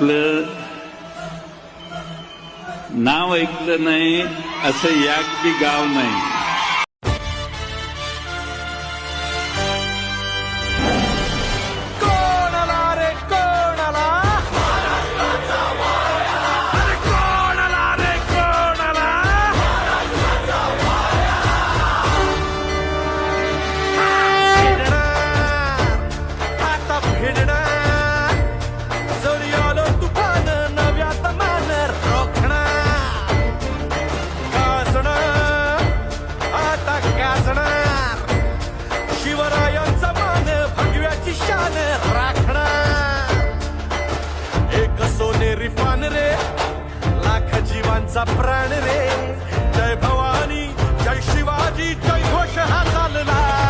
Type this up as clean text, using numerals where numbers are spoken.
आपलं नाव ऐकलं नाही असं याक बी गाव नाही. शिवरायांचा मान भगव्याची शान राखणार. एक सोनेरी पान रे, लाख जीवांचा प्राण रे. जय भवानी, जय शिवाजी, जय घोष हा चालला.